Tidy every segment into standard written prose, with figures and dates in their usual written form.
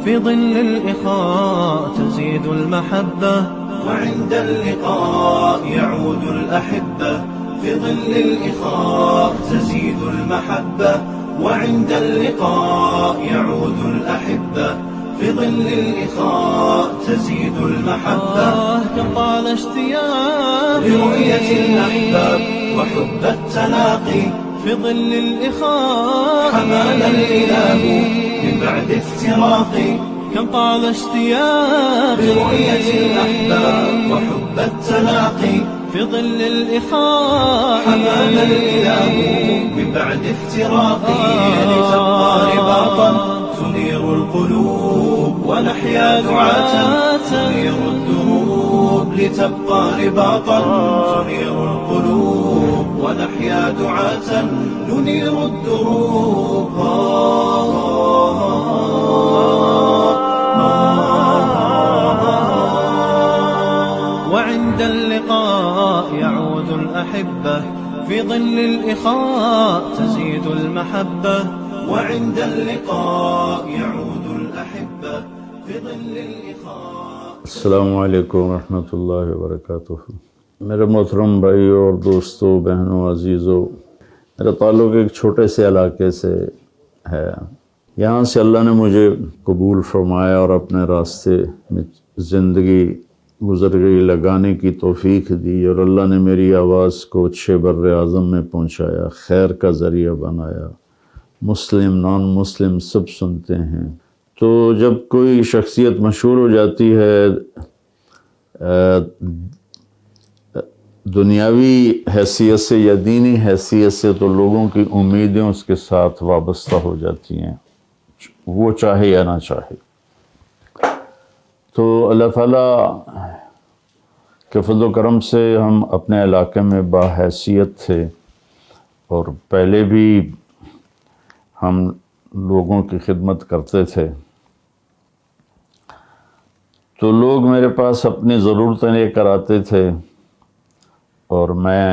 في ظل الإخاء تزيد المحبة وعند اللقاء يعود الأحبة في ظل الإخاء تزيد المحبة وعند اللقاء يعود الأحبة في ظل الإخاء تزيد المحبة كم طال اشتياقي لرؤية الأحباب وحب التلاقي في ظل الإخاء حمانا الإله من بعد افتراقي كم طال اشتياقي لرؤية الأحباب وحب التلاقي في ظل الإخاء حمانا الإله من بعد افتراقي لتبقى رباطا تنير القلوب ونحيا دعاة تنير الدروب لتبقى رباطا تنير القلوب ونحيا دعاة ننير الدروب وعند اللقاء يعود الأحبة في ظل الإخاء تزيد المحبة وعند اللقاء يعود الأحبة في ظل الإخاء. السلام علیکم ورحمۃ اللہ وبرکاتہ. میرے محترم بھائیوں اور دوستوں، بہنوں، عزیزوں، میرا تعلق ایک چھوٹے سے علاقے سے ہے. یہاں سے اللہ نے مجھے قبول فرمایا اور اپنے راستے میں زندگی گزر لگانے کی توفیق دی، اور اللہ نے میری آواز کو اچھے بر اعظم میں پہنچایا، خیر کا ذریعہ بنایا. مسلم نان مسلم سب سنتے ہیں. تو جب کوئی شخصیت مشہور ہو جاتی ہے دنیاوی حیثیت سے یا دینی حیثیت سے، تو لوگوں کی امیدیں اس کے ساتھ وابستہ ہو جاتی ہیں، وہ چاہے یا نہ چاہے. تو اللہ تعالیٰ کے فضل و کرم سے ہم اپنے علاقے میں باحیثیت تھے، اور پہلے بھی ہم لوگوں کی خدمت کرتے تھے. تو لوگ میرے پاس اپنی ضرورتیں لے کر آتے تھے، اور میں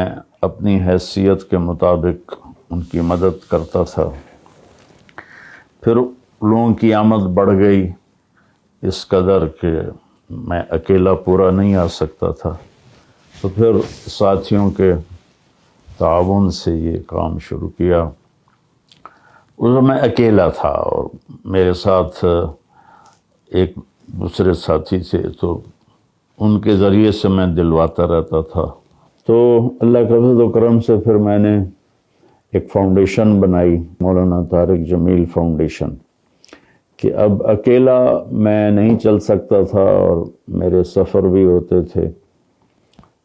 اپنی حیثیت کے مطابق ان کی مدد کرتا تھا. پھر لوگوں کی آمد بڑھ گئی اس قدر کہ میں اکیلا پورا نہیں آ سکتا تھا. تو پھر ساتھیوں کے تعاون سے یہ کام شروع کیا. اس میں اکیلا تھا اور میرے ساتھ ایک دوسرے ساتھی تھے، تو ان کے ذریعے سے میں دلواتا رہتا تھا. تو اللہ کا فضل و کرم سے پھر میں نے ایک فاؤنڈیشن بنائی، مولانا طارق جمیل فاؤنڈیشن، کہ اب اکیلا میں نہیں چل سکتا تھا اور میرے سفر بھی ہوتے تھے.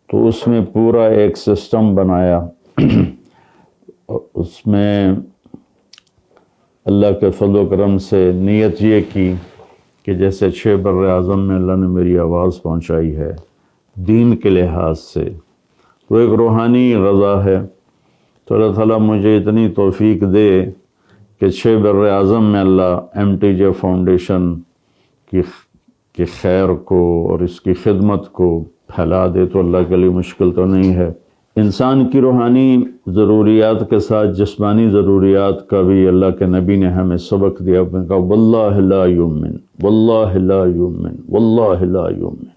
تو اس میں پورا ایک سسٹم بنایا. اس میں اللہ کے فضل و کرم سے نیت یہ کی کہ جیسے 6 بر اعظم میں اللہ نے میری آواز پہنچائی ہے دین کے لحاظ سے، تو ایک روحانی غذا ہے. تو اللہ تعالیٰ مجھے اتنی توفیق دے کہ 6 بر اعظم میں اللہ MTJ فاؤنڈیشن کی خیر کو اور اس کی خدمت کو پھیلا دے، تو اللہ کے لیے مشکل تو نہیں ہے. انسان کی روحانی ضروریات کے ساتھ جسمانی ضروریات کا بھی اللہ کے نبی نے ہمیں سبق دیا. اپنے کہا واللہ لا یؤمن، واللہ لا یؤمن، واللہ لا یؤمن.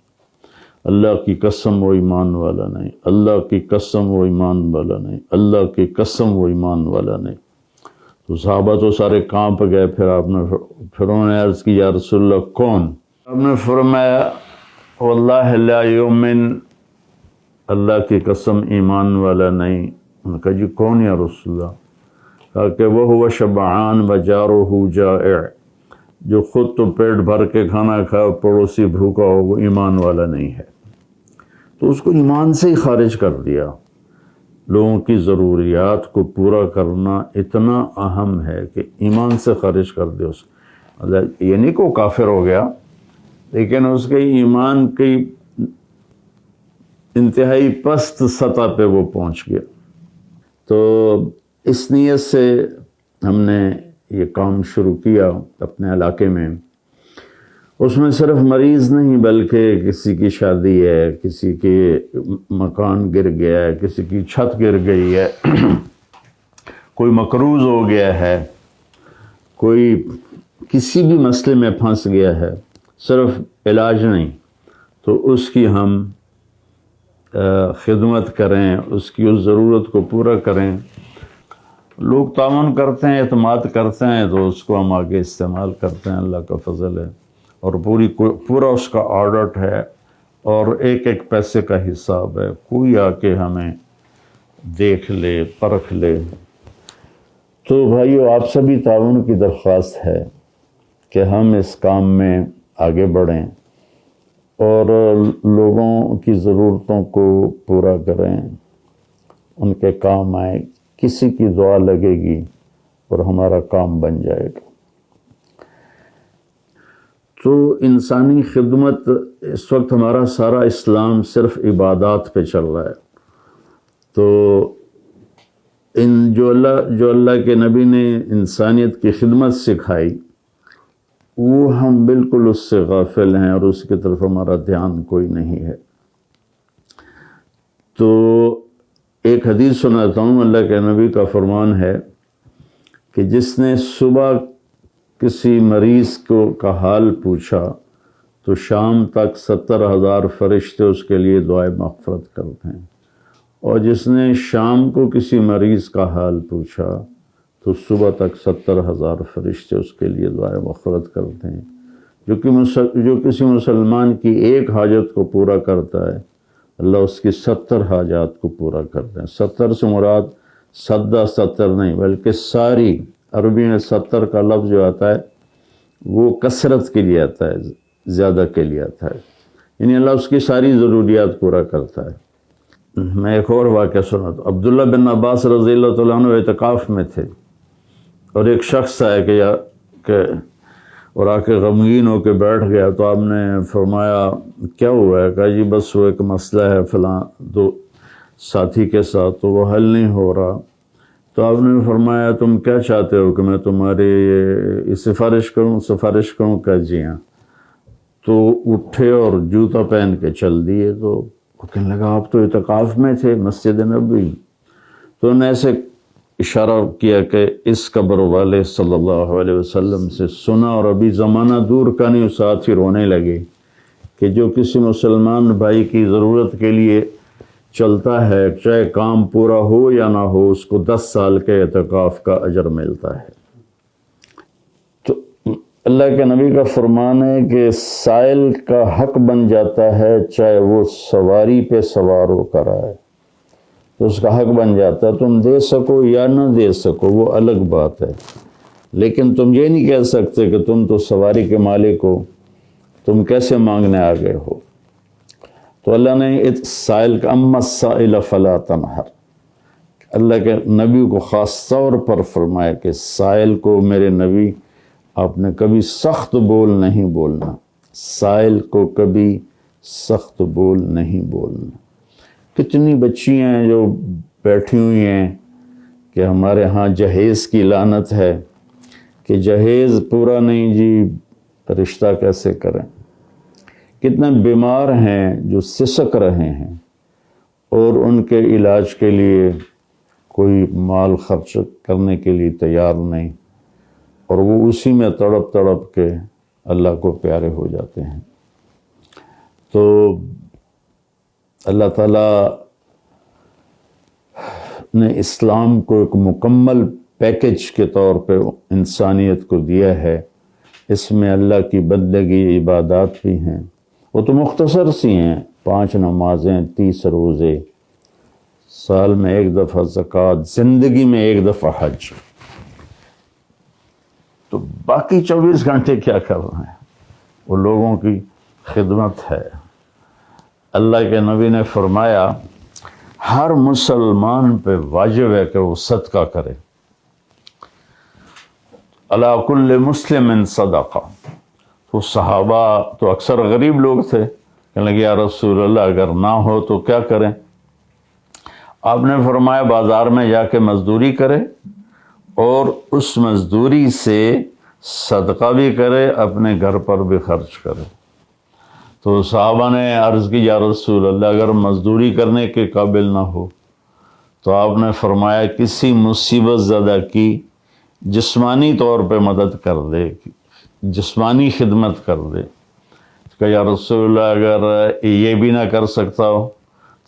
اللہ کی قسم وہ ایمان والا نہیں، اللہ کی قسم وہ ایمان والا نہیں، اللہ کی قسم وہ ایمان والا نہیں. تو صحابہ تو سارے کانپ گئے. پھر انہوں نے عرض کی یا رسول اللہ کون؟ آپ نے فرمایا واللہ لا یؤمن، اللہ کی قسم ایمان والا نہیں. انہوں نے کہا جی کون یا رسول اللہ؟ کہا کہ وہ شبعان و جارہ جائع، جو خود تو پیٹ بھر کے کھانا کھا پڑوسی بھوکا ہو، وہ ایمان والا نہیں ہے. تو اس کو ایمان سے ہی خارج کر دیا. لوگوں کی ضروریات کو پورا کرنا اتنا اہم ہے کہ ایمان سے خارج کر دے. اس یہ نہیں کہ وہ کافر ہو گیا، لیکن اس کے ایمان کی انتہائی پست سطح پہ وہ پہنچ گیا. تو اس نیت سے ہم نے یہ کام شروع کیا اپنے علاقے میں. اس میں صرف مریض نہیں بلکہ کسی کی شادی ہے، کسی کے مکان گر گیا ہے، کسی کی چھت گر گئی ہے، کوئی مقروض ہو گیا ہے، کوئی کسی بھی مسئلے میں پھنس گیا ہے، صرف علاج نہیں، تو اس کی ہم خدمت کریں، اس کی اس ضرورت کو پورا کریں۔ لوگ تعاون کرتے ہیں، اعتماد کرتے ہیں، تو اس کو ہم آگے استعمال کرتے ہیں، اللہ کا فضل ہے، اور پورا اس کا آڈٹ ہے، اور ایک ایک پیسے کا حساب ہے، کوئی آ کے ہمیں دیکھ لے، پرکھ لے۔ تو بھائیو، آپ سبھی تعاون کی درخواست ہے کہ ہم اس کام میں آگے بڑھیں اور لوگوں کی ضرورتوں کو پورا کریں، ان کے کام آئیں، کسی کی دعا لگے گی اور ہمارا کام بن جائے گا۔ تو انسانی خدمت، اس وقت ہمارا سارا اسلام صرف عبادات پہ چل رہا ہے، تو جو اللہ کے نبی نے انسانیت کی خدمت سکھائی، وہ ہم بالکل اس سے غافل ہیں، اور اس کی طرف ہمارا دھیان کوئی نہیں ہے۔ تو ایک حدیث سناتا ہوں، اللہ کے نبی کا فرمان ہے کہ جس نے صبح کسی مریض کا حال پوچھا تو شام تک 70,000 فرشتے اس کے لیے دعائے مغفرت کرتے ہیں، اور جس نے شام کو کسی مریض کا حال پوچھا تو صبح تک 70,000 فرشتے اس کے لیے دعائے مغفرت کرتے ہیں۔ جو کسی مسلمان کی ایک حاجت کو پورا کرتا ہے، اللہ اس کی 70 حاجات کو پورا کرتے ہیں۔ 70 سے مراد 70 نہیں، بلکہ ساری، عربی میں 70 کا لفظ جو آتا ہے وہ کثرت کے لیے آتا ہے، زیادہ کے لیے آتا ہے، یعنی اللہ اس کی ساری ضروریات پورا کرتا ہے۔ میں ایک اور واقعہ سناتا ہوں۔ عبداللہ بن عباس رضی اللہ تعالیٰ عنہ اعتکاف میں تھے، اور ایک شخص آیا اور آ کے غمگین ہو کے بیٹھ گیا، تو آپ نے فرمایا کیا ہوا ہے؟ کہا جی بس وہ ایک مسئلہ ہے فلاں دو ساتھی کے ساتھ، تو وہ حل نہیں ہو رہا۔ تو آپ نے فرمایا تم کیا چاہتے ہو کہ میں تمہاری سفارش کروں؟ کہ جی ہاں۔ تو اٹھے اور جوتا پہن کے چل دیے۔ تو وہ کہنے لگا آپ تو اعتکاف میں تھے مسجد نبوی۔ تو انہوں نے ایسے اشارہ کیا کہ اس قبر والے صلی اللہ علیہ وسلم سے سنا، اور ابھی زمانہ دور کا نہیں، ساتھ ہی رونے لگے کہ جو کسی مسلمان بھائی کی ضرورت کے لیے چلتا ہے، چاہے کام پورا ہو یا نہ ہو، اس کو 10 سال کے اعتکاف کا اجر ملتا ہے۔ تو اللہ کے نبی کا فرمان ہے کہ سائل کا حق بن جاتا ہے، چاہے وہ سواری پہ سوار ہو کر آئے، تو اس کا حق بن جاتا ہے۔ تم دے سکو یا نہ دے سکو وہ الگ بات ہے، لیکن تم یہ نہیں کہہ سکتے کہ تم تو سواری کے مالک ہو، تم کیسے مانگنے آ گئے ہو۔ تو اللہ نے سائل کا اما السائل فلا تنہر، اللہ کے نبی کو خاص طور پر فرمایا کہ سائل کو میرے نبی آپ نے کبھی سخت بول نہیں بولنا، سائل کو کبھی سخت بول نہیں بولنا۔ کتنی بچیاں ہیں جو بیٹھی ہوئی ہیں کہ ہمارے ہاں جہیز کی لعنت ہے کہ جہیز پورا نہیں جی، رشتہ کیسے کریں۔ کتنے بیمار ہیں جو سسک رہے ہیں اور ان کے علاج کے لیے کوئی مال خرچ کرنے کے لیے تیار نہیں، اور وہ اسی میں تڑپ تڑپ کے اللہ کو پیارے ہو جاتے ہیں۔ تو اللہ تعالیٰ نے اسلام کو ایک مکمل پیکج کے طور پہ انسانیت کو دیا ہے۔ اس میں اللہ کی بندگی، عبادات بھی ہیں، وہ تو مختصر سی ہیں، 5 نمازیں، 30 روزے، سال میں 1 دفعہ زکوٰۃ، زندگی میں 1 دفعہ حج۔ تو باقی 24 گھنٹے کیا کر رہے ہیں؟ وہ لوگوں کی خدمت ہے۔ اللہ کے نبی نے فرمایا ہر مسلمان پہ واجب ہے کہ وہ صدقہ کرے۔ علی کل مسلم صدقہ۔ تو صحابہ تو اکثر غریب لوگ تھے، کہنے لگے یا رسول اللہ اگر نہ ہو تو کیا کریں؟ آپ نے فرمایا بازار میں جا کے مزدوری کرے، اور اس مزدوری سے صدقہ بھی کرے، اپنے گھر پر بھی خرچ کرے۔ تو صحابہ نے عرض کی یا رسول اللہ اگر مزدوری کرنے کے قابل نہ ہو؟ تو آپ نے فرمایا کسی مصیبت زدہ کی جسمانی طور پہ مدد کر دے، جسمانی خدمت کر دے. کہ یا رسول اللہ اگر یہ بھی نہ کر سکتا ہو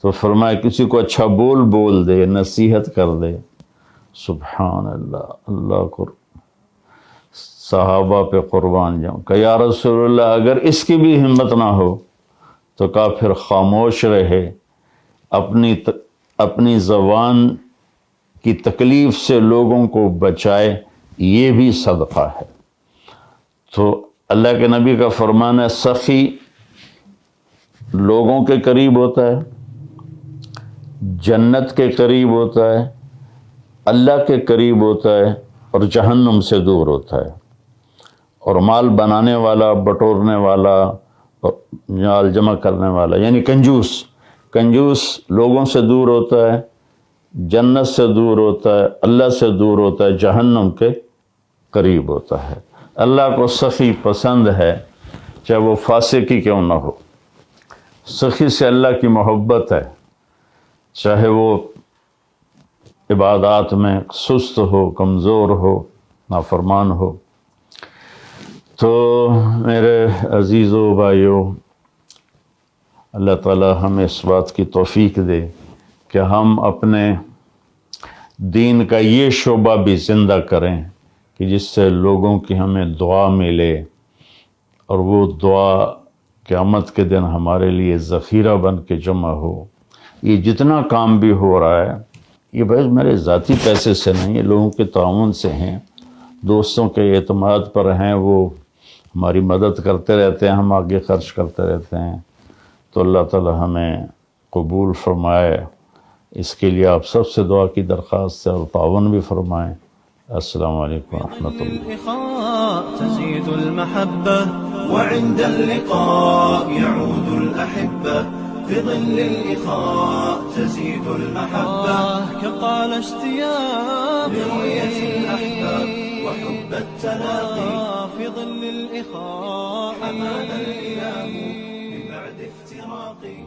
تو فرمایا کسی کو اچھا بول دے، نصیحت کر دے. سبحان اللہ، اللہ کو صحابہ پہ قربان جاؤں. کہ یا رسول اللہ اگر اس کی بھی ہمت نہ ہو تو کہا پھر خاموش رہے، اپنی زبان کی تکلیف سے لوگوں کو بچائے، یہ بھی صدقہ ہے. تو اللہ کے نبی کا فرمان ہے سخی لوگوں کے قریب ہوتا ہے، جنت کے قریب ہوتا ہے، اللہ کے قریب ہوتا ہے، اور جہنم سے دور ہوتا ہے. اور مال بنانے والا، بٹورنے والا، مال جمع کرنے والا یعنی کنجوس لوگوں سے دور ہوتا ہے، جنت سے دور ہوتا ہے، اللہ سے دور ہوتا ہے، جہنم کے قریب ہوتا ہے. اللہ کو سخی پسند ہے، چاہے وہ فاسق ہی کیوں نہ ہو. سخی سے اللہ کی محبت ہے، چاہے وہ عبادات میں سست ہو، کمزور ہو، نافرمان ہو. تو میرے عزیزو بھائیو، اللہ تعالی ہمیں اس بات کی توفیق دے کہ ہم اپنے دین کا یہ شعبہ بھی زندہ کریں کہ جس سے لوگوں کی ہمیں دعا ملے، اور وہ دعا قیامت کے دن ہمارے لیے ذخیرہ بن کے جمع ہو. یہ جتنا کام بھی ہو رہا ہے یہ بھائی میرے ذاتی پیسے سے نہیں، یہ لوگوں کے تعاون سے ہیں، دوستوں کے اعتماد پر ہیں، وہ ہماری مدد کرتے رہتے ہیں، ہم آگے خرچ کرتے رہتے ہیں. تو اللہ تعالی ہمیں قبول فرمائے. اس کے لیے آپ سب سے دعا کی درخواست ہے اور تعاون بھی فرمائیں. السلام علیکم ورحمۃ اللہ. الإخاء تزيد المحبة وعند اللقاء يعود الأحبة في ظل الإخاء تزيد المحبة كقال اشتياقي لرؤية الأحباب وحب التلاقي في ظل الإخاء حمانا الإله من بعد افتراقي.